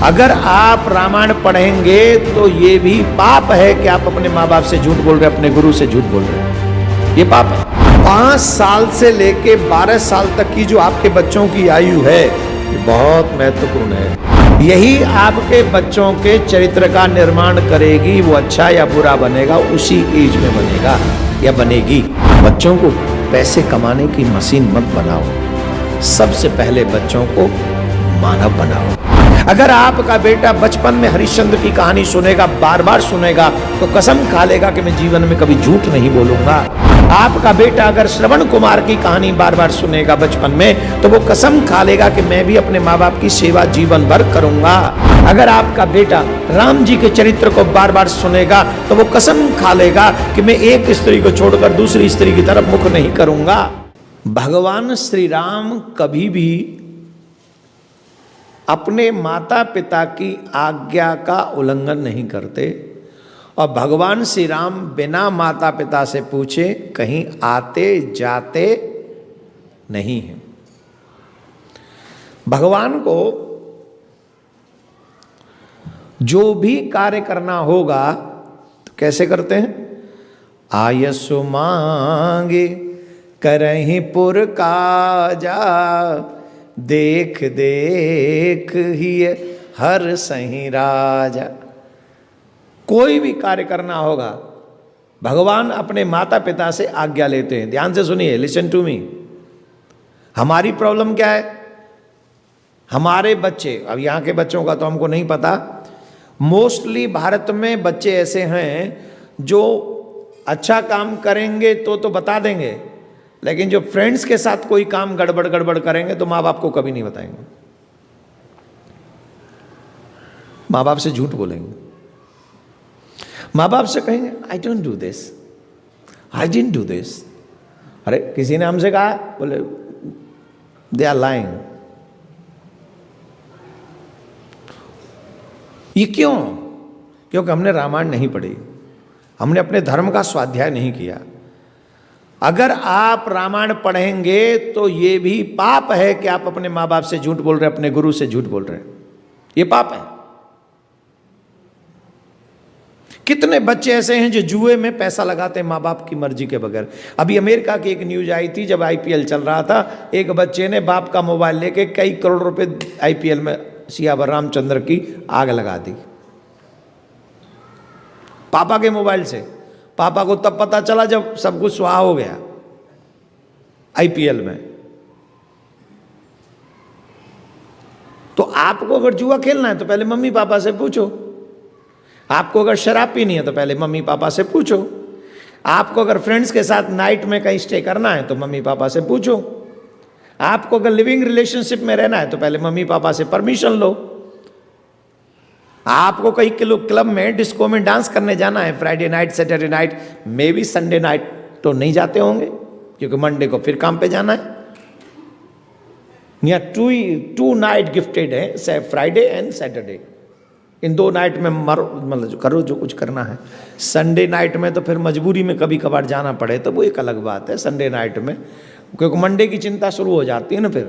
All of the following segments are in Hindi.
अगर आप रामायण पढ़ेंगे तो ये भी पाप है कि आप अपने माँ बाप से झूठ बोल रहे हैं, अपने गुरु से झूठ बोल रहे हैं, ये पाप है। 5 साल से लेके 12 साल तक की जो आपके बच्चों की आयु है ये बहुत महत्वपूर्ण है। यही आपके बच्चों के चरित्र का निर्माण करेगी, वो अच्छा या बुरा बनेगा उसी एज में बनेगा या बनेगी। बच्चों को पैसे कमाने की मशीन मत बनाओ, सबसे पहले बच्चों को मानव बनाओ। अगर आपका बेटा बचपन में हरिश्चंद्र की कहानी सुनेगा, बार बार सुनेगा, तो कसम खा लेगा कि मैं जीवन में कभी झूठ नहीं बोलूंगा। आपका बेटा अगर श्रवण कुमार की कहानी बार बार सुनेगा बचपन में, तो वो कसम खा लेगा कि मैं भी अपने माँ बाप की सेवा जीवन भर करूंगा। अगर आपका बेटा राम जी के चरित्र को बार बार सुनेगा, तो वो कसम खा लेगा कि मैं एक स्त्री को छोड़कर दूसरी स्त्री की तरफ मुख नहीं करूंगा। भगवान श्री राम कभी भी अपने माता पिता की आज्ञा का उल्लंघन नहीं करते और भगवान श्री राम बिना माता पिता से पूछे कहीं आते जाते नहीं हैं। भगवान को जो भी कार्य करना होगा तो कैसे करते हैं? आयसु मांगे करहि पुर काजा, देख देख ही हर सही राजा। कोई भी कार्य करना होगा भगवान अपने माता पिता से आज्ञा लेते हैं। ध्यान से सुनिए, लिसन टू मी। हमारी प्रॉब्लम क्या है? हमारे बच्चे, अब यहाँ के बच्चों का तो हमको नहीं पता, मोस्टली भारत में बच्चे ऐसे हैं जो अच्छा काम करेंगे तो बता देंगे, लेकिन जो फ्रेंड्स के साथ कोई काम गड़बड़ करेंगे तो माँ बाप को कभी नहीं बताएंगे, माँ बाप से झूठ बोलेंगे। माँ बाप से कहेंगे I don't do this, I didn't do this. अरे किसी ने हमसे कहा, बोले दे आर लाइंग। ये क्यों? क्योंकि हमने रामायण नहीं पढ़ी, हमने अपने धर्म का स्वाध्याय नहीं किया। अगर आप रामायण पढ़ेंगे तो ये भी पाप है कि आप अपने माँ बाप से झूठ बोल रहे हैं, अपने गुरु से झूठ बोल रहे हैं, ये पाप है। कितने बच्चे ऐसे हैं जो जुए में पैसा लगाते हैं माँ बाप की मर्जी के बगैर। अभी अमेरिका की एक न्यूज आई थी, जब आईपीएल चल रहा था, एक बच्चे ने बाप का मोबाइल लेके कई करोड़ रुपए आईपीएल में सियावर रामचंद्र की आग लगा दी पापा के मोबाइल से। पापा को तब पता चला जब सब कुछ स्वाहा हो गया आईपीएल में। तो आपको अगर जुआ खेलना है तो पहले मम्मी पापा से पूछो। आपको अगर शराब पीनी है तो पहले मम्मी पापा से पूछो। आपको अगर फ्रेंड्स के साथ नाइट में कहीं स्टे करना है तो मम्मी पापा से पूछो। आपको अगर लिविंग रिलेशनशिप में रहना है तो पहले मम्मी पापा से परमिशन लो। आपको कहीं क्लब में डिस्को में डांस करने जाना है Friday night, Saturday night, may be Sunday night तो नहीं जाते होंगे क्योंकि मंडे को फिर काम पे जाना है। यहाँ टू नाइट गिफ्टेड है, Friday and Saturday. In 2 night में मतलब करो जो कुछ करना है। संडे नाइट में तो फिर मजबूरी में कभी कभार जाना पड़े तो वो एक अलग बात है संडे नाइट में, क्योंकि मंडे की चिंता शुरू हो जाती है ना फिर।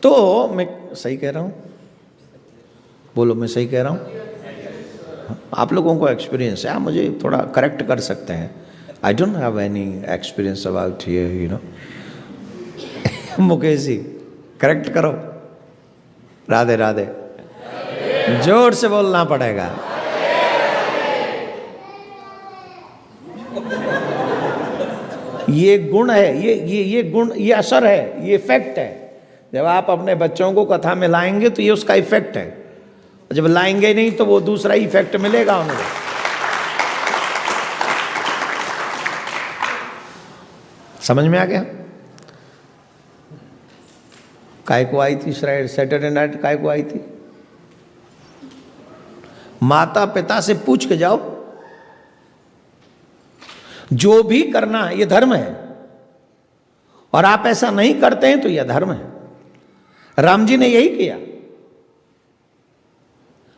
तो मैं सही कह रहा हूँ? बोलो मैं सही कह रहा हूँ? आप लोगों को एक्सपीरियंस है, आप मुझे थोड़ा करेक्ट कर सकते हैं। I don't have any experience about here, you know. Mukesh ji correct करो। राधे राधे। जोर से बोलना पड़ेगा। ये गुण है, ये गुण, ये असर है, ये इफेक्ट है। जब आप अपने बच्चों को कथा में लाएंगे तो ये उसका इफेक्ट है, जब लाएंगे नहीं तो वो दूसरा इफेक्ट मिलेगा उनको। समझ में आ गया? काय को आई थी सैटरडे नाइट? काय को आई थी? माता पिता से पूछ के जाओ। जो भी करना है ये धर्म है, और आप ऐसा नहीं करते हैं तो यह धर्म है। राम जी ने यही किया।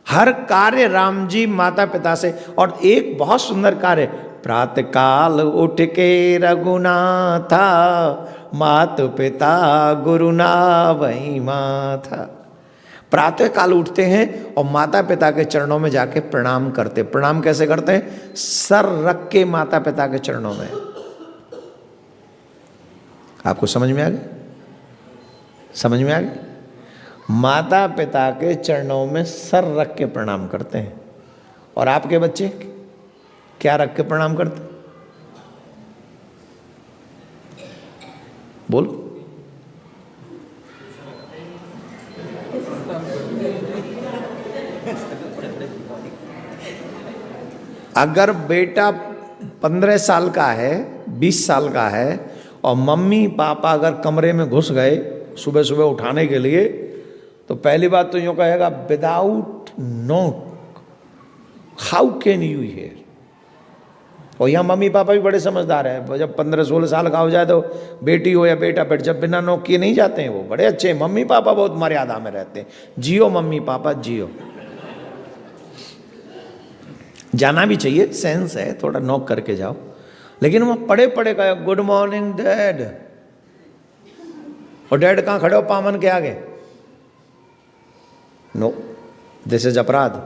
हर कार्य राम जी माता पिता से। और एक बहुत सुंदर कार्य, प्रातः काल उठ के रघुनाथा, मात पिता गुरु ना वही माथा। प्रातः काल उठते हैं और माता पिता के चरणों में जाके प्रणाम करते। प्रणाम कैसे करते हैं? सर रख के माता पिता के चरणों में। आपको समझ में आ गया? समझ में आ गया? माता पिता के चरणों में सर रख के प्रणाम करते हैं। और आपके बच्चे क्या रख के प्रणाम करते? बोलो। अगर बेटा 15 साल का है, 20 साल का है और मम्मी पापा अगर कमरे में घुस गए सुबह सुबह उठाने के लिए, तो पहली बात तो यूँ कहेगा, without note how can you here. और यहाँ मम्मी पापा भी बड़े समझदार हैं। जब 15-16 साल का हो जाए तो बेटी हो या बेटा, बेट जब बिना नोक किए नहीं जाते हैं, वो बड़े अच्छे हैं। मम्मी पापा बहुत मर्यादा में रहते हैं। जियो मम्मी पापा जियो। जाना भी चाहिए, सेंस है, थोड़ा नॉक करके जाओ। लेकिन वो पड़े पड़े कहे गुड मॉर्निंग डैड, और डैड कहाँ खड़े हो पामन के आगे? नो, दिस इज अपराध,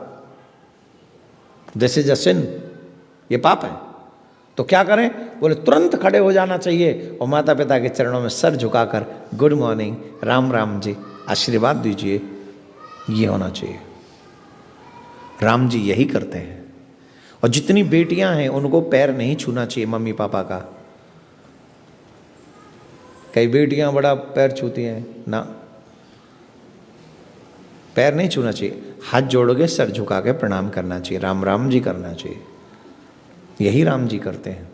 दिस इज अ सिन, ये पाप है। तो क्या करें? बोले तुरंत खड़े हो जाना चाहिए और माता पिता के चरणों में सर झुकाकर गुड मॉर्निंग, राम राम जी, आशीर्वाद दीजिए, ये होना चाहिए। राम जी यही करते हैं। और जितनी बेटियां हैं उनको पैर नहीं छूना चाहिए मम्मी पापा का। कई बेटियां बड़ा पैर छूती हैं ना, पैर नहीं छूना चाहिए। हाथ जोड़ोगे, सर झुका के प्रणाम करना चाहिए, राम राम जी करना चाहिए। यही राम जी करते हैं।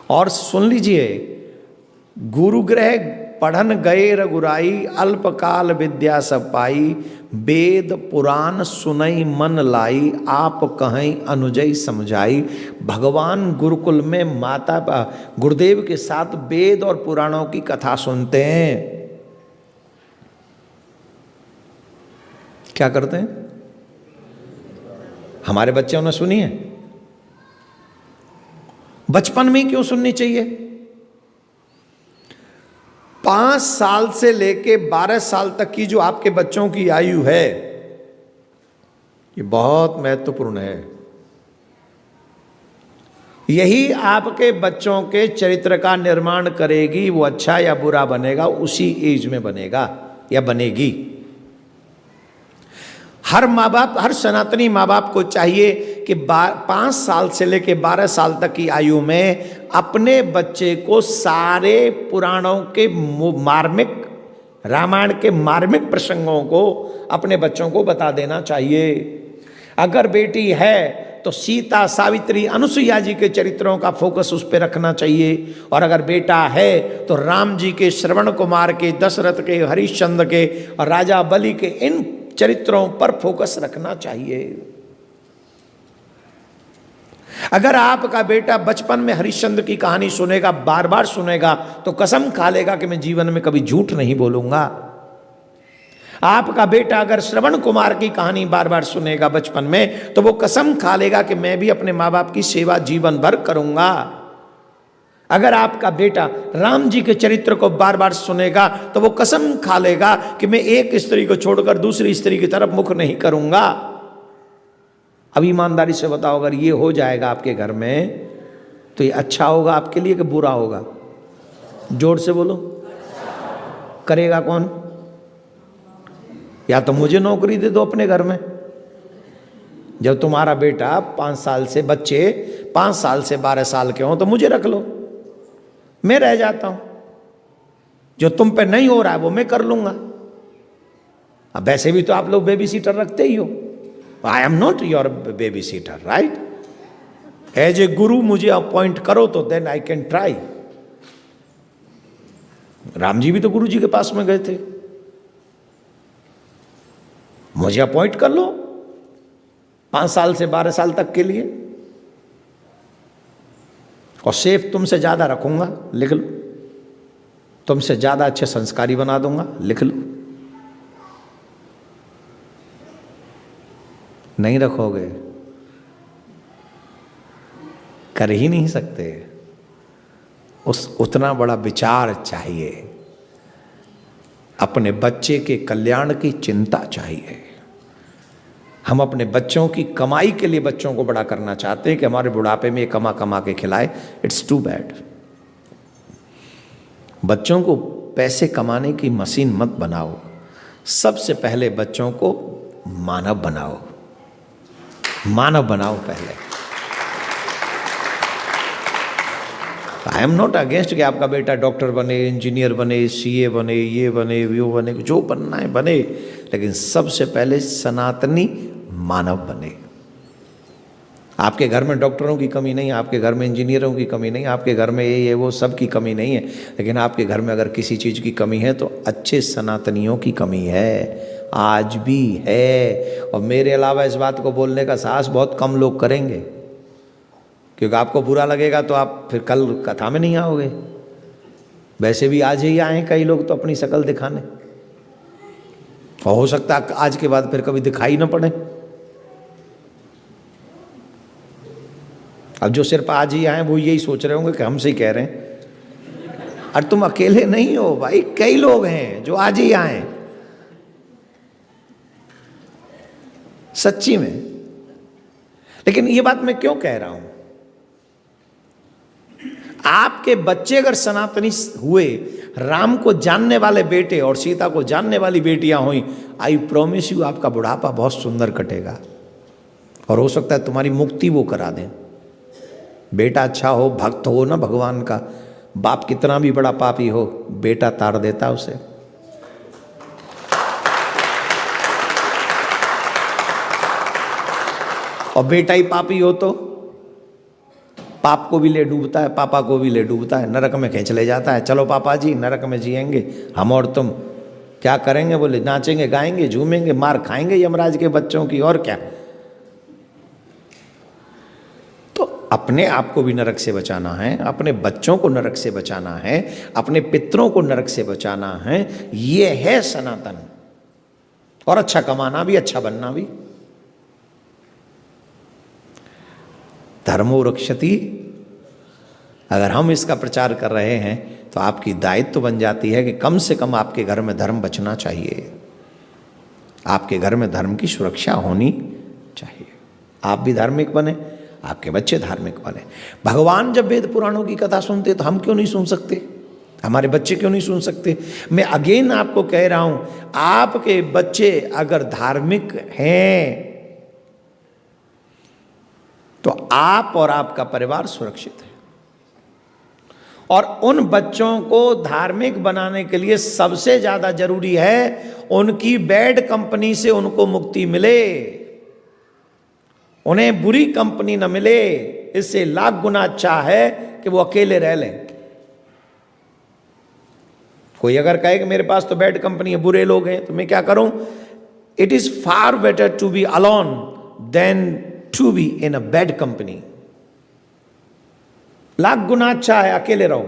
और सुन लीजिए, गुरुग्रह पढ़न गए रघुराई, अल्पकाल विद्या सब पाई, वेद पुराण सुनई मन लाई, आप कहीं अनुजई समझाई। भगवान गुरुकुल में माता गुरुदेव के साथ वेद और पुराणों की कथा सुनते हैं। क्या करते हैं? हमारे बच्चों ने सुनी है? बचपन में क्यों सुननी चाहिए? 5 साल से लेके 12 साल तक की जो आपके बच्चों की आयु है, ये बहुत महत्वपूर्ण है। यही आपके बच्चों के चरित्र का निर्माण करेगी। वो अच्छा या बुरा बनेगा उसी एज में बनेगा या बनेगी। हर माँ बाप, हर सनातनी माँ बाप को चाहिए कि 5 साल से लेकर 12 साल तक की आयु में अपने बच्चे को सारे पुराणों के मार्मिक, रामायण के मार्मिक प्रसंगों को अपने बच्चों को बता देना चाहिए। अगर बेटी है तो सीता, सावित्री, अनुसुईया जी के चरित्रों का फोकस उस पर रखना चाहिए। और अगर बेटा है तो राम जी के, श्रवण कुमार के, दशरथ के, हरिश्चंद्र के और राजा बलि के, इन चरित्रों पर फोकस रखना चाहिए। अगर आपका बेटा बचपन में हरिश्चंद्र की कहानी सुनेगा, बार बार सुनेगा, तो कसम खा लेगा कि मैं जीवन में कभी झूठ नहीं बोलूंगा। आपका बेटा अगर श्रवण कुमार की कहानी बार बार सुनेगा बचपन में, तो वो कसम खा लेगा कि मैं भी अपने माँ बाप की सेवा जीवन भर करूंगा। अगर आपका बेटा राम जी के चरित्र को बार बार सुनेगा, तो वो कसम खा लेगा कि मैं एक स्त्री को छोड़कर दूसरी स्त्री की तरफ मुख नहीं करूंगा। अब ईमानदारी से बताओ, अगर ये हो जाएगा आपके घर में, तो ये अच्छा होगा आपके लिए कि बुरा होगा? जोर से बोलो। करेगा कौन? या तो मुझे नौकरी दे दो अपने घर में। जब तुम्हारा बेटा 5 साल से, बच्चे 5 साल से 12 साल के हो, तो मुझे रख लो, मैं रह जाता हूं। जो तुम पे नहीं हो रहा है वो मैं कर लूंगा। अब वैसे भी तो आप लोग बेबी सीटर रखते ही हो। I am not your baby sitter, right? As a guru मुझे अपॉइंट करो तो then I can try. Ram ji भी तो गुरु जी के पास में गए थे। मुझे अपॉइंट कर लो 5 साल से 12 साल तक के लिए, और सेफ तुमसे ज्यादा रखूंगा, लिख लो। तुमसे ज्यादा अच्छे संस्कारी बना दूंगा, लिख लो। नहीं रखोगे, कर ही नहीं सकते। उतना बड़ा विचार चाहिए। अपने बच्चे के कल्याण की चिंता चाहिए। हम अपने बच्चों की कमाई के लिए बच्चों को बड़ा करना चाहते हैं कि हमारे बुढ़ापे में ये कमा कमा के खिलाए। It's too bad. बच्चों को पैसे कमाने की मशीन मत बनाओ। सबसे पहले बच्चों को मानव बनाओ, मानव बनाओ पहले। आई एम नॉट अगेंस्ट कि आपका बेटा डॉक्टर बने, इंजीनियर बने, सीए बने, ये बने, वो बने, जो बनना है बने, लेकिन सबसे पहले सनातनी मानव बने। आपके घर में डॉक्टरों की कमी नहीं है, आपके घर में इंजीनियरों की कमी नहीं है, आपके घर में ये वो सब की कमी नहीं है, लेकिन आपके घर में अगर किसी चीज़ की कमी है तो अच्छे सनातनियों की कमी है, आज भी है। और मेरे अलावा इस बात को बोलने का साहस बहुत कम लोग करेंगे, क्योंकि आपको बुरा लगेगा तो आप फिर कल कथा में नहीं आओगे। वैसे भी आज ही आए कई लोग तो अपनी शक्ल दिखाने, और हो सकता है आज के बाद फिर कभी दिखाई ना पड़े। अब जो सिर्फ आज ही आए वो यही सोच रहे होंगे कि हमसे ही कह रहे हैं। और तुम अकेले नहीं हो भाई, कई लोग हैं जो आज ही आए, सच्ची में। लेकिन ये बात मैं क्यों कह रहा हूं? आपके बच्चे अगर सनातनी हुए, राम को जानने वाले बेटे और सीता को जानने वाली बेटियां हुई, आई प्रॉमिस यू आपका बुढ़ापा बहुत सुंदर कटेगा। और हो सकता है तुम्हारी मुक्ति वो करा दें। बेटा अच्छा हो, भक्त हो ना भगवान का, बाप कितना भी बड़ा पापी हो, बेटा तार देता उसे। और बेटा ही पापी हो तो पाप को भी ले डूबता है, पापा को भी ले डूबता है, नरक में खींच ले जाता है। चलो पापा जी नरक में जिएंगे हम, और तुम क्या करेंगे? बोले नाचेंगे, गाएंगे, झूमेंगे, मार खाएंगे यमराज के बच्चों की, और क्या। तो अपने आप को भी नरक से बचाना है, अपने बच्चों को नरक से बचाना है, अपने पितरों को नरक से बचाना है। ये है सनातन। और अच्छा कमाना भी, अच्छा बनना भी। धर्मो रक्षति, अगर हम इसका प्रचार कर रहे हैं तो आपकी दायित्व बन जाती है कि कम से कम आपके घर में धर्म बचना चाहिए, आपके घर में धर्म की सुरक्षा होनी चाहिए। आप भी धार्मिक बने, आपके बच्चे धार्मिक बने। भगवान जब वेद पुराणों की कथा सुनते तो हम क्यों नहीं सुन सकते? हमारे बच्चे क्यों नहीं सुन सकते? मैं अगेन आपको कह रहा हूं, आपके बच्चे अगर धार्मिक हैं तो आप और आपका परिवार सुरक्षित है। और उन बच्चों को धार्मिक बनाने के लिए सबसे ज्यादा जरूरी है उनकी बैड कंपनी से उनको मुक्ति मिले, उन्हें बुरी कंपनी न मिले। इससे लाख गुना अच्छा है कि वो अकेले रह लें। कोई अगर कहे कि मेरे पास तो बैड कंपनी है, बुरे लोग हैं, तो मैं क्या करूं? It is far better to be alone than to be in a bad company. Lakh गुना अच्छा है अकेले रहो,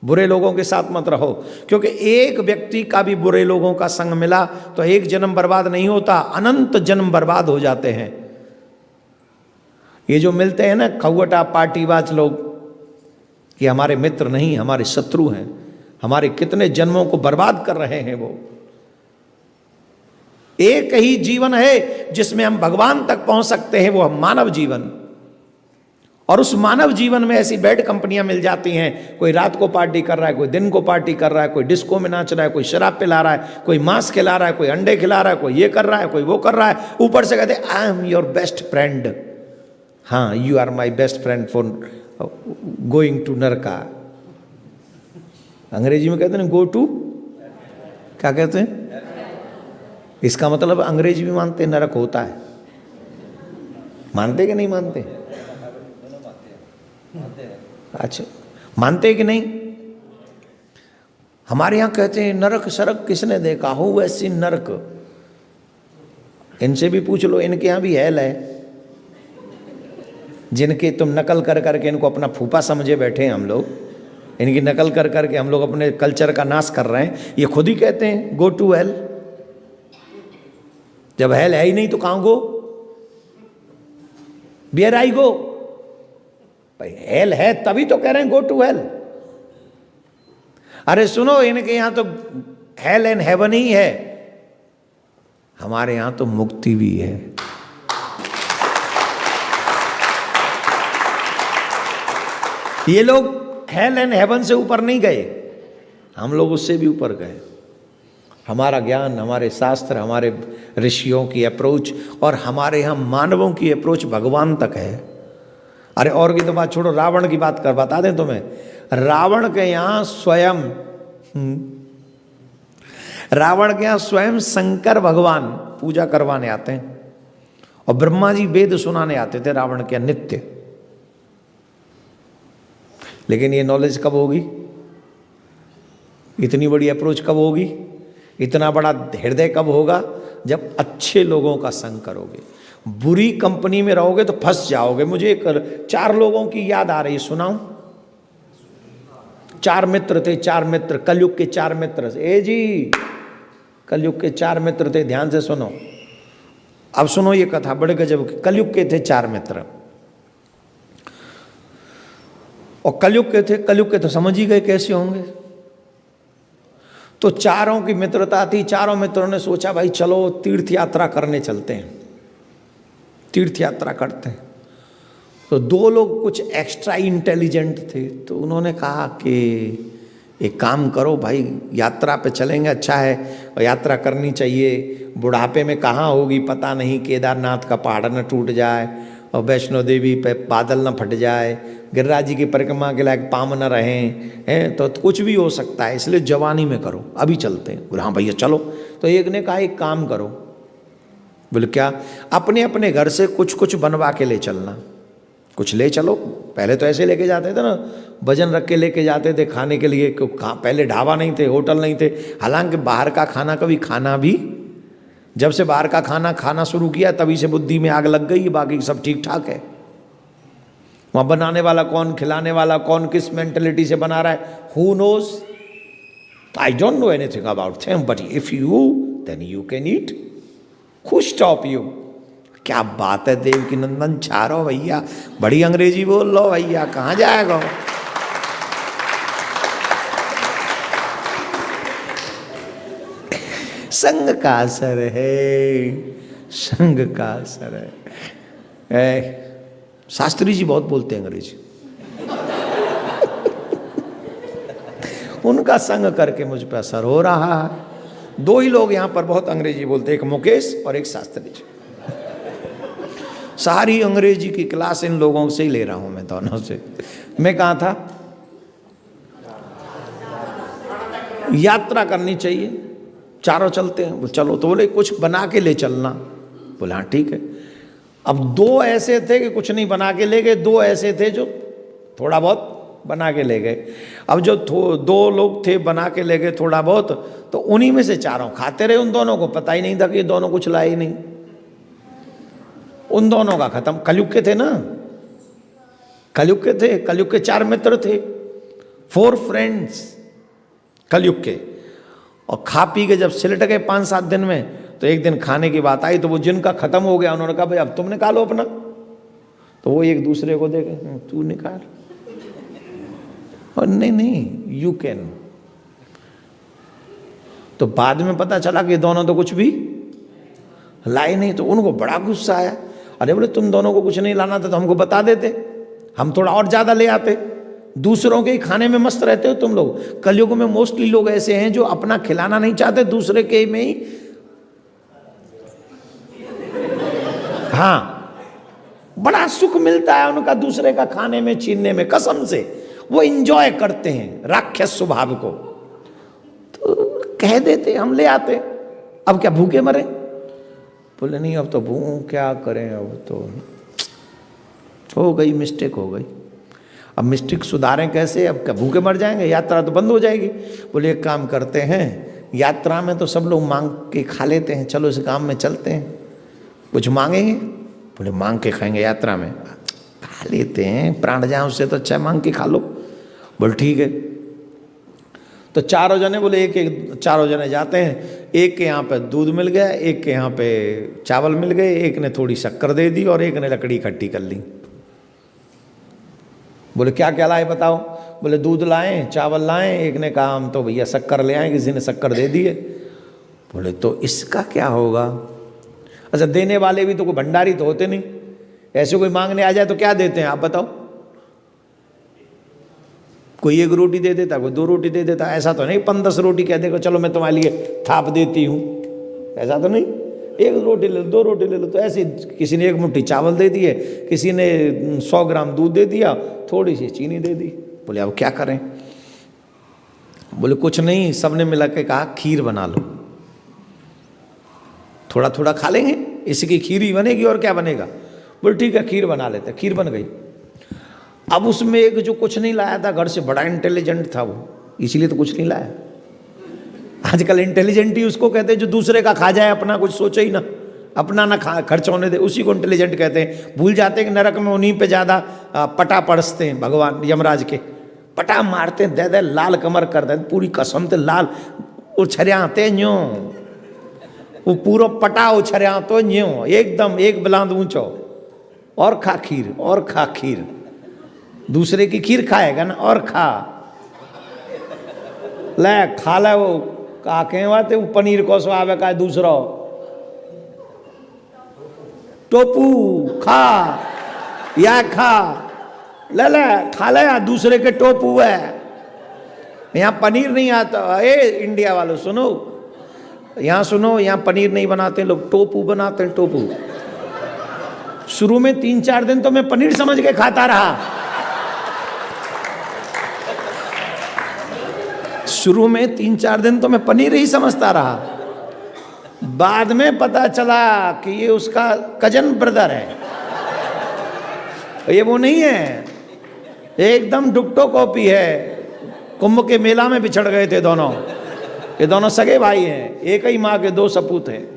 बुरे लोगों के साथ मत रहो। क्योंकि एक व्यक्ति का भी बुरे लोगों का संग मिला तो एक जन्म बर्बाद नहीं होता, अनंत जन्म बर्बाद हो जाते हैं। ये जो मिलते हैं ना खौवटा पार्टीबाज लोग, ये हमारे मित्र नहीं, हमारे शत्रु हैं। हमारे कितने जन्मों को बर्बाद कर रहे हैं वो। एक ही जीवन है जिसमें हम भगवान तक पहुंच सकते हैं, वो हम मानव जीवन। और उस मानव जीवन में ऐसी बैड कंपनियां मिल जाती हैं। कोई रात को पार्टी कर रहा है, कोई दिन को पार्टी कर रहा है, कोई डिस्को में नाच रहा है, कोई शराब पिला रहा है, कोई मांस खिला रहा है, कोई अंडे खिला रहा है, कोई ये कर रहा है, कोई वो कर रहा है। ऊपर से कहते I am your best friend. हाँ, you are my best friend for going to नरका। अंग्रेजी में कहते हैं गो टू, क्या कहते हैं? इसका मतलब अंग्रेजी भी मानते हैं नरक होता है। मानते कि नहीं मानते? अच्छा, मानते कि नहीं? हमारे यहां कहते हैं नरक सरक किसने देखा हो, वैसी नरक। इनसे भी पूछ लो, इनके यहां भी हेल है। जिनके तुम नकल कर करके इनको अपना फूफा समझे बैठे हैं हम लोग, इनकी नकल कर करके हम लोग अपने कल्चर का नाश कर रहे हैं। ये खुद ही कहते हैं गो टू हेल। जब हेल है ही नहीं तो कहां गो? वेयर आई गो? भाई हेल है तभी तो कह रहे हैं गो टू हेल। अरे सुनो, इनके यहां तो हेल एंड हेवन ही है, हमारे यहां तो मुक्ति भी है। ये लोग हेल एंड हेवन से ऊपर नहीं गए, हम लोग उससे भी ऊपर गए। हमारा ज्ञान, हमारे शास्त्र, हमारे ऋषियों की अप्रोच और हमारे यहाँ मानवों की अप्रोच भगवान तक है। अरे और की तो बात छोड़ो, रावण की बात कर बता दें तुम्हें। रावण के यहाँ स्वयं शंकर भगवान पूजा करवाने आते हैं और ब्रह्मा जी वेद सुनाने आते थे रावण के नित्य। लेकिन ये नॉलेज कब होगी, इतनी बड़ी अप्रोच कब होगी, इतना बड़ा हृदय कब होगा, जब अच्छे लोगों का संग करोगे। बुरी कंपनी में रहोगे तो फंस जाओगे। मुझे 4 लोगों की याद आ रही है, सुनाऊं? 4 मित्र थे, 4 मित्र, कलयुग के 4 मित्र। ए जी, कलयुग के 4 मित्र थे, ध्यान से सुनो। अब सुनो ये कथा बड़े गजब की। कलयुग के थे 4 मित्र और कलयुग के तो समझ ही गए कैसे होंगे। तो चारों की मित्रता थी। चारों मित्रों ने सोचा भाई चलो तीर्थ यात्रा करने चलते हैं, तीर्थ यात्रा करते हैं। तो 2 लोग कुछ एक्स्ट्रा इंटेलिजेंट थे, तो उन्होंने कहा कि एक काम करो भाई, यात्रा पे चलेंगे, अच्छा है और यात्रा करनी चाहिए। बुढ़ापे में कहाँ होगी पता नहीं, केदारनाथ का पहाड़ न टूट जाए और वैष्णो देवी पे बादल न फट जाए, गिरिराज जी की परिक्रमा के लायक पाम न रहें, हैं तो कुछ भी हो सकता है, इसलिए जवानी में करो, अभी चलते हैं। बोले हाँ भैया चलो। तो एक ने कहा एक काम करो। बोले क्या? अपने अपने घर से कुछ कुछ बनवा के ले चलना, कुछ ले चलो। पहले तो ऐसे लेके जाते थे ना, वजन रख के लेके जाते थे खाने के लिए। पहले ढाबा नहीं थे, होटल नहीं थे। हालांकि बाहर का खाना कभी खाना भी, जब से बाहर का खाना खाना शुरू किया तभी से बुद्धि में आग लग गई, बाकी सब ठीक ठाक है। वहाँ बनाने वाला कौन, खिलाने वाला कौन, किस मेंटेलिटी से बना रहा है, who knows. I don't know anything about them, but if you then you can eat. खुश टॉप यू। क्या बात है देवकी नंदन, चारो भैया, बड़ी अंग्रेजी बोल लो भैया, कहाँ जाएगा। संग का असर है, संग का असर है। शास्त्री जी बहुत बोलते हैं अंग्रेजी, उनका संग करके मुझ पर असर हो रहा है। 2 ही लोग यहां पर बहुत अंग्रेजी बोलते हैं, एक मुकेश और एक शास्त्री जी। सारी अंग्रेजी की क्लास इन लोगों से ही ले रहा हूं मैं, दोनों से। मैं कहा था यात्रा करनी चाहिए, चारों चलते हैं। चलो, तो बोले कुछ बना के ले चलना। बोला हाँ ठीक है। अब 2 ऐसे थे कि कुछ नहीं बना के ले गए, 2 ऐसे थे जो थोड़ा बहुत बना के ले गए। अब जो 2 लोग थे बना के ले गए थोड़ा बहुत, तो उन्हीं में से चारों खाते रहे। उन दोनों को पता ही नहीं था कि ये दोनों कुछ लाए ही नहीं। उन दोनों का खत्म। कलयुग के थे ना, कलयुग के थे, कलयुग के 4 मित्र थे, 4 फ्रेंड्स कलयुग के। और खा पी के जब सिलट गए 5-7 दिन में, तो एक दिन खाने की बात आई, तो वो जिनका खत्म हो गया उन्होंने कहा भाई अब तुम निकालो अपना। तो वो एक दूसरे को देखे, तू निकाल। और नहीं यू कैन। तो बाद में पता चला कि दोनों तो कुछ भी लाए नहीं। तो उनको बड़ा गुस्सा आया। अरे बोले तुम दोनों को कुछ नहीं लाना था तो हमको बता देते, हम थोड़ा और ज्यादा ले आते। दूसरों के ही खाने में मस्त रहते हो तुम लोग। कलयुग में मोस्टली लोग ऐसे हैं जो अपना खिलाना नहीं चाहते, दूसरे के में ही। हाँ, बड़ा सुख मिलता है उनका दूसरे का खाने में, छीनने में, कसम से वो इंजॉय करते हैं राक्षस स्वभाव को। तो कह देते हम ले आते, अब क्या भूखे मरे। बोले नहीं अब तो क्या करें, अब तो हो गई, मिस्टेक हो गई। अब मिस्टेक सुधारें कैसे, अब क्या भूखे मर जाएंगे, यात्रा तो बंद हो जाएगी। बोले एक काम करते हैं, यात्रा में तो सब लोग मांग के खा लेते हैं, चलो इस काम में चलते हैं, कुछ मांगेंगे। बोले मांग के खाएंगे, यात्रा में खा लेते हैं, प्राण जाए उससे तो अच्छा मांग के खा लो। बोले ठीक है। तो 4 जने बोले एक 4 जने जाते हैं। एक के यहाँ पे दूध मिल गया, एक के यहाँ पे चावल मिल गए, एक ने थोड़ी शक्कर दे दी और एक ने लकड़ी इकट्ठी कर ली। बोले क्या क्या लाए बताओ। बोले दूध लाएं, चावल लाएं। एक ने कहा हम तो भैया शक्कर ले आए, किसी ने शक्कर दे दिए। बोले तो इसका क्या होगा? अच्छा, देने वाले भी तो कोई भंडारी तो होते नहीं, ऐसे कोई मांगने आ जाए तो क्या देते हैं आप बताओ? कोई 1 रोटी दे देता, कोई 2 रोटी दे देता। ऐसा तो नहीं 5-10 रोटी कह देगा चलो मैं तुम्हारे लिए थाप देती हूँ, ऐसा तो नहीं। 1 रोटी ले लो, 2 रोटी ले लो। तो ऐसे किसी ने 1 मुट्ठी चावल दे दिए, किसी ने 100 ग्राम दूध दे दिया, थोड़ी सी चीनी दे दी। बोले अब क्या करें? बोले कुछ नहीं, सबने मिला के कहा खीर बना लो, थोड़ा थोड़ा खा लेंगे, इसकी खीर ही बनेगी और क्या बनेगा। बोले ठीक है खीर बना लेते। खीर बन गई। अब उसमें एक जो कुछ नहीं लाया था घर से, बड़ा इंटेलिजेंट था वो, इसीलिए तो कुछ नहीं लाया। आजकल इंटेलिजेंट ही उसको कहते हैं जो दूसरे का खा जाए, अपना कुछ सोचे ही ना, अपना ना खर्च होने दे, उसी को इंटेलिजेंट कहते हैं। भूल जाते हैं कि नरक में उन्हीं पे ज़्यादा पटा पड़सते हैं भगवान यमराज के, पटा मारते हैं, दे लाल कमर कर दे, पूरी कसम ते लाल उछरियाते न्यो, वो पूरा पटा उछरिया तो न्यो एकदम एक बुलंद ऊंचो, और खा खीर, और खा खीर। दूसरे की खीर खाएगा ना, और खा ले, खा ले। वो का कहवाते वो पनीर को स्वावे का दूसरा टोपू खा या खा, ले ले खा ले, दूसरे के टोपू है। यहाँ पनीर नहीं आता। ए इंडिया वालों सुनो, यहाँ सुनो, यहाँ पनीर नहीं बनाते लोग, टोपू बनाते हैं, टोपू। शुरू में 3-4 दिन तो मैं पनीर समझ के खाता रहा, शुरू में 3-4 दिन तो मैं पनीर ही समझता रहा। बाद में पता चला कि ये उसका कजन ब्रदर है, ये वो नहीं है, एकदम डुक्टो कॉपी है। कुंभ के मेला में बिछड़ गए थे दोनों, ये दोनों सगे भाई हैं, एक ही माँ के 2 सपूत हैं।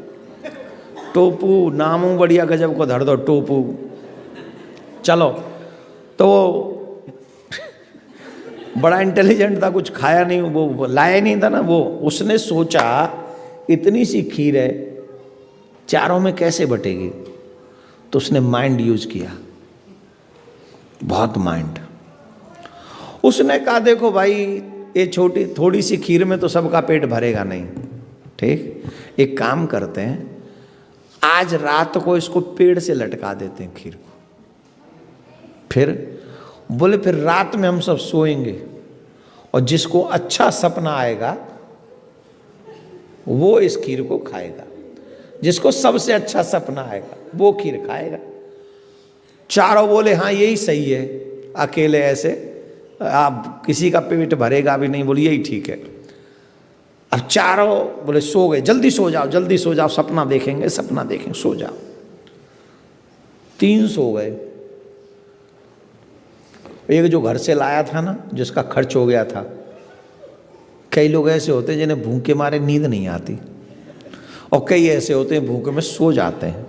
टोपू नामू बढ़िया गजब को धर दो, टोपू। चलो तो बड़ा इंटेलिजेंट था, कुछ खाया नहीं, वो लाया नहीं था ना वो। उसने सोचा इतनी सी खीर है, चारों में कैसे बटेगी, तो उसने माइंड यूज किया, बहुत माइंड। उसने कहा देखो भाई, ये छोटी थोड़ी सी खीर में तो सबका पेट भरेगा नहीं, ठीक, एक काम करते हैं, आज रात को इसको पेड़ से लटका देते हैं खीर को। फिर बोले फिर रात में हम सब सोएंगे और जिसको अच्छा सपना आएगा वो इस खीर को खाएगा, जिसको सबसे अच्छा सपना आएगा वो खीर खाएगा। चारों बोले हाँ यही सही है, अकेले ऐसे आप किसी का पेट भरेगा भी नहीं। बोले यही ठीक है। अब चारों बोले सो गए, जल्दी सो जाओ, जल्दी सो जाओ, सपना देखेंगे, सपना देखेंगे, सो जाओ। 3 सो गए। एक जो घर से लाया था ना, जिसका खर्च हो गया था, कई लोग ऐसे होते हैं जिन्हें भूख के मारे नींद नहीं आती, और कई ऐसे होते हैं भूख में सो जाते हैं।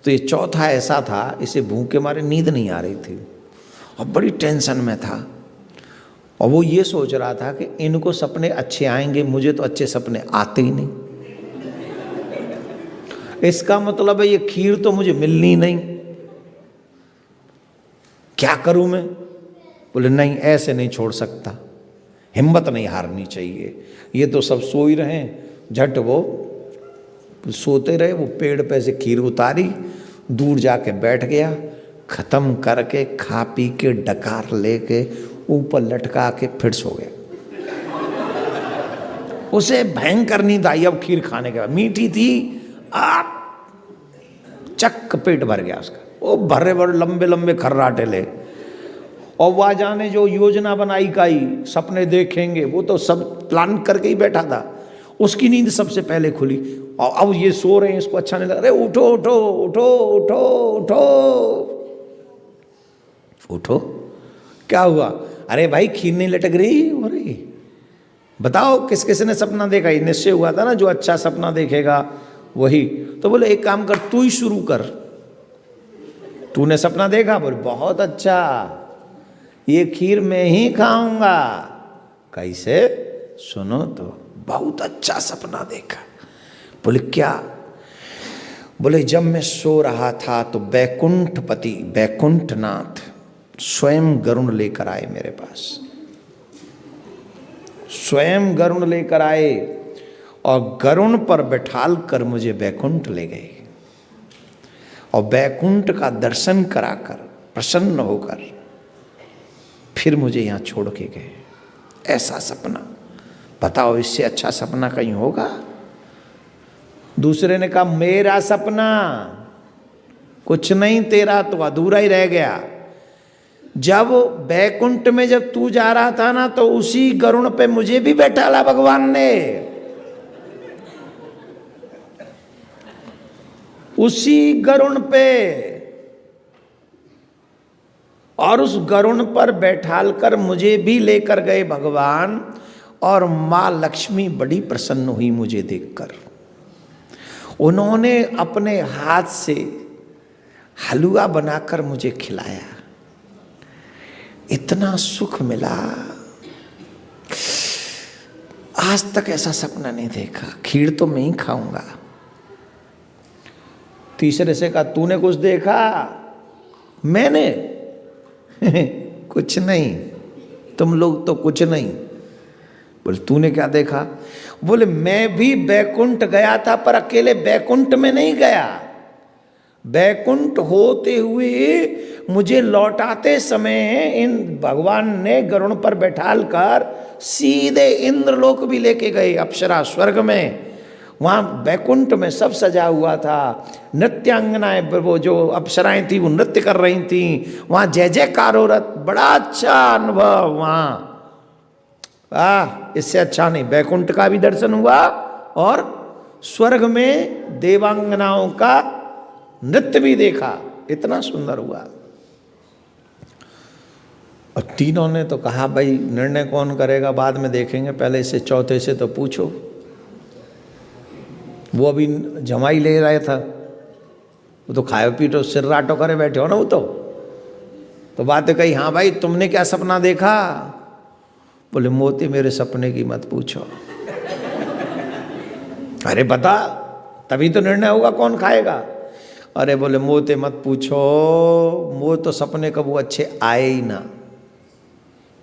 तो ये चौथा ऐसा था, इसे भूख के मारे नींद नहीं आ रही थी और बड़ी टेंशन में था, और वो ये सोच रहा था कि इनको सपने अच्छे आएंगे, मुझे तो अच्छे सपने आते ही नहीं, इसका मतलब है ये खीर तो मुझे मिलनी नहीं, क्या करूं मैं। बोले नहीं ऐसे नहीं छोड़ सकता, हिम्मत नहीं हारनी चाहिए। ये तो सब सो ही रहे, झट वो सोते रहे, वो पेड़ पे से खीर उतारी, दूर जाके बैठ गया, खत्म करके खा पी के डकार लेके ऊपर लटका के फिर सो गया। उसे भयंकर नींद आई अब खीर खाने के बाद, मीठी थी, आप चक पेट भर गया उसका। वो भरे भरे लंबे लंबे खर्राटे ले, और वह जाने जो योजना बनाई काई सपने देखेंगे, वो तो सब प्लान करके ही बैठा था, उसकी नींद सबसे पहले खुली। और अब ये सो रहे हैं, इसको अच्छा नहीं लग रहा, अरे उठो उठो उठो उठो उठो उठो, क्या हुआ? अरे भाई खीर नहीं लटक रही हो रही, बताओ किस किस ने सपना देखा? ये निश्चय हुआ था ना जो अच्छा सपना देखेगा वही। तो बोले एक काम कर, तू ही शुरू कर, तूने सपना देखा? बोले बहुत अच्छा, ये खीर मैं ही खाऊंगा। कैसे? सुनो तो, बहुत अच्छा सपना देखा। बोले क्या? बोले जब मैं सो रहा था तो बैकुंठपति बैकुंठनाथ स्वयं गरुण लेकर आए मेरे पास, स्वयं गरुण लेकर आए और गरुण पर बैठाल कर मुझे बैकुंठ ले गए और बैकुंठ का दर्शन कराकर प्रसन्न होकर फिर मुझे यहाँ छोड़ के गए। ऐसा सपना, बताओ इससे अच्छा सपना कहीं होगा? दूसरे ने कहा मेरा सपना कुछ नहीं, तेरा तो अधूरा ही रह गया। जब बैकुंठ में जब तू जा रहा था ना, तो उसी गरुण पे मुझे भी बैठाला भगवान ने, उसी गरुण पे, और उस गरुण पर बैठाल कर मुझे भी लेकर गए भगवान। और माँ लक्ष्मी बड़ी प्रसन्न हुई मुझे देखकर। उन्होंने अपने हाथ से हलवा बनाकर मुझे खिलाया। इतना सुख मिला, आज तक ऐसा सपना नहीं देखा। खीर तो मैं ही खाऊंगा। तीसरे से कहा तूने कुछ देखा? मैंने कुछ नहीं, तुम लोग तो कुछ नहीं। बोले तूने क्या देखा? बोले मैं भी बैकुंठ गया था, पर अकेले बैकुंठ में नहीं गया। बैकुंठ होते हुए मुझे लौटाते समय इन भगवान ने गरुण पर बैठाल कर सीधे इंद्रलोक भी लेके गए, अप्सरा स्वर्ग में। वहाँ बैकुंठ में सब सजा हुआ था। नृत्यांगनाएं, वो जो अप्सराएं थी वो नृत्य कर रही थी। वहाँ जय जयकार हो रहा, बड़ा अच्छा अनुभव वहाँ। इससे अच्छा नहीं। बैकुंठ का भी दर्शन हुआ और स्वर्ग में देवांगनाओं का नृत्य भी देखा। इतना सुंदर हुआ। और तीनों ने तो कहा भाई निर्णय कौन करेगा बाद में देखेंगे, पहले इसे चौथे से तो पूछो। वो अभी जमाई ले रहा था, वो तो खाए पीटो सिर राटो करे बैठे हो ना। वो तो बात कही, हाँ भाई तुमने क्या सपना देखा? बोले मोती मेरे सपने की मत पूछो। अरे बता, तभी तो निर्णय होगा कौन खाएगा। अरे बोले मोते मत पूछो, वो तो सपने कब वो अच्छे आए ही ना।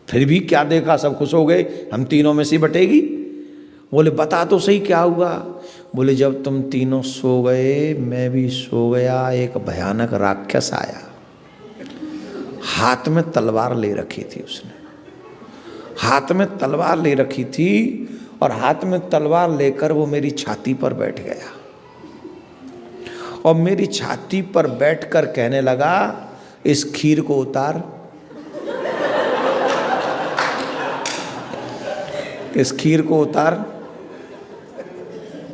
फिर भी क्या देखा? सब खुश हो गए, हम तीनों में से बटेगी। बोले बता तो सही क्या हुआ? बोले जब तुम तीनों सो गए मैं भी सो गया, एक भयानक राक्षस आया। हाथ में तलवार ले रखी थी उसने, हाथ में तलवार ले रखी थी और हाथ में तलवार लेकर वो मेरी छाती पर बैठ गया और मेरी छाती पर बैठकर कहने लगा इस खीर को उतार, इस खीर को उतार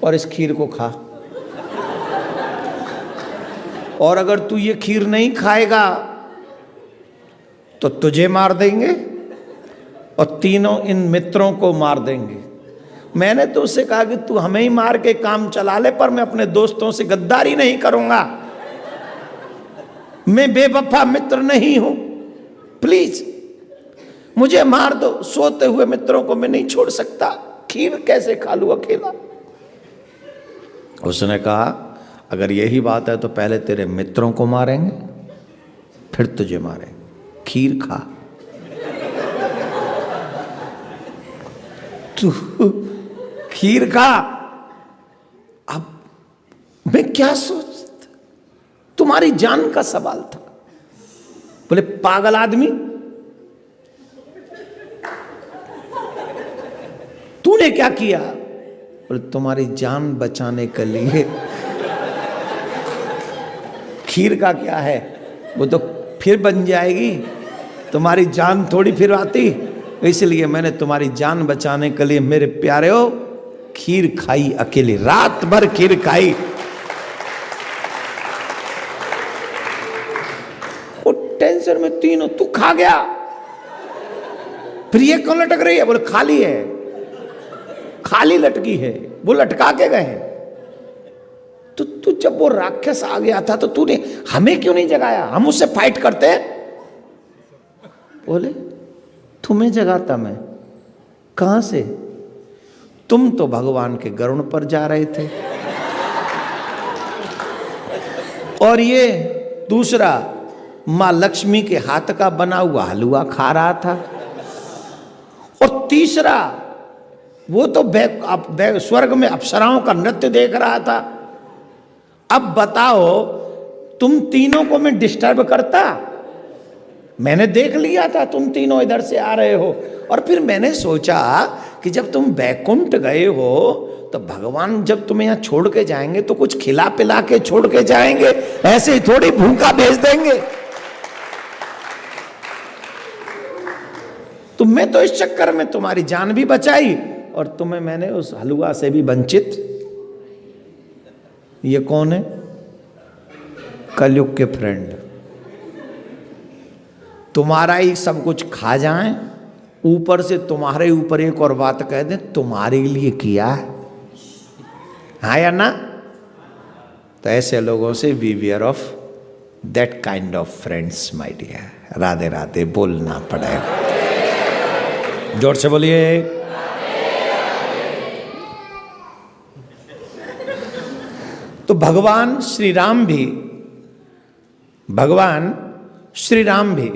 और इस खीर को खा, और अगर तू ये खीर नहीं खाएगा तो तुझे मार देंगे और तीनों इन मित्रों को मार देंगे। मैंने तो उससे कहा कि तू हमें ही मार के काम चला ले, पर मैं अपने दोस्तों से गद्दारी नहीं करूंगा। मैं बेवफा मित्र नहीं हूं, प्लीज मुझे मार दो। सोते हुए मित्रों को मैं नहीं छोड़ सकता, खीर कैसे खा लूं अकेला। उसने कहा अगर यही बात है तो पहले तेरे मित्रों को मारेंगे फिर तुझे मारेंगे, खीर खा। तू खीर खा। अब मैं क्या सोचता, तुम्हारी जान का सवाल था। बोले पागल आदमी, तूने क्या किया? बोले तुम्हारी जान बचाने के लिए। खीर का क्या है, वो तो फिर बन जाएगी, तुम्हारी जान थोड़ी फिर आती। इसलिए मैंने तुम्हारी जान बचाने के लिए मेरे प्यारे हो खीर खाई, अकेले रात भर खीर खाई। वो टेंशन में तीनों, तू खा गया फिर ये क्यों लटक रही है? बोले खाली है, खाली लटकी है, वो लटका के गए। तो तू जब वो राक्षस आ गया था तो तूने हमें क्यों नहीं जगाया? हम उससे फाइट करते। बोले तुम्हें जगाता मैं? कहां से? तुम तो भगवान के गरुण पर जा रहे थे और ये दूसरा मां लक्ष्मी के हाथ का बना हुआ हलवा खा रहा था, और तीसरा वो तो स्वर्ग में अप्सराओं का नृत्य देख रहा था। अब बताओ, तुम तीनों को मैं डिस्टर्ब करता? मैंने देख लिया था तुम तीनों इधर से आ रहे हो, और फिर मैंने सोचा कि जब तुम बैकुंठ गए हो तो भगवान जब तुम्हें यहाँ छोड़ के जाएंगे तो कुछ खिला पिला के छोड़ के जाएंगे, ऐसे ही थोड़ी भूखा भेज देंगे। तुम्हें तो इस चक्कर में तुम्हारी जान भी बचाई और तुम्हें मैंने उस हलवा से भी वंचित। ये कौन है? कलयुग के फ्रेंड। तुम्हारा ही सब कुछ खा जाएं, ऊपर से तुम्हारे ऊपर एक और बात कह दें, तुम्हारे लिए किया है, हाँ या ना? तो ऐसे लोगों से beware of that kind of friends my dear. Radhe Radhe बोलना पड़ेगा, जोर से बोलिए। तो भगवान श्री राम भी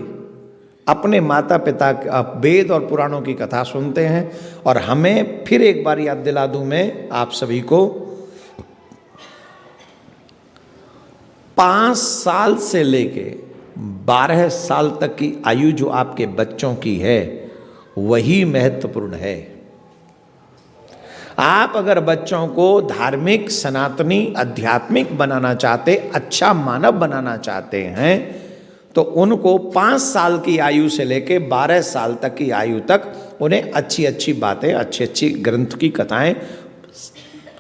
अपने माता पिता वेद और पुराणों की कथा सुनते हैं। और हमें फिर एक बार याद दिला दूं मैं आप सभी को, 5 साल से लेके 12 साल तक की आयु जो आपके बच्चों की है वही महत्वपूर्ण है। आप अगर बच्चों को धार्मिक, सनातनी, आध्यात्मिक बनाना चाहते, अच्छा मानव बनाना चाहते हैं, तो उनको 5 साल की आयु से लेके 12 साल तक की आयु तक उन्हें अच्छी अच्छी बातें, अच्छी अच्छी ग्रंथ की कथाएं,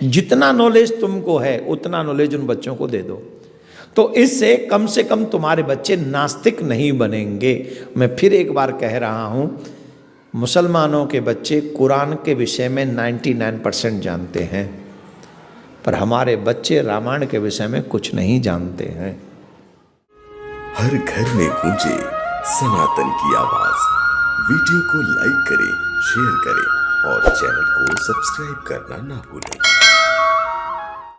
जितना नॉलेज तुमको है उतना नॉलेज उन बच्चों को दे दो। तो इससे कम से कम तुम्हारे बच्चे नास्तिक नहीं बनेंगे। मैं फिर एक बार कह रहा हूं, मुसलमानों के बच्चे कुरान के विषय में 99% जानते हैं, पर हमारे बच्चे रामायण के विषय में कुछ नहीं जानते हैं। हर घर में गूंजे सनातन की आवाज। वीडियो को लाइक करें, शेयर करें और चैनल को सब्सक्राइब करना ना भूलें।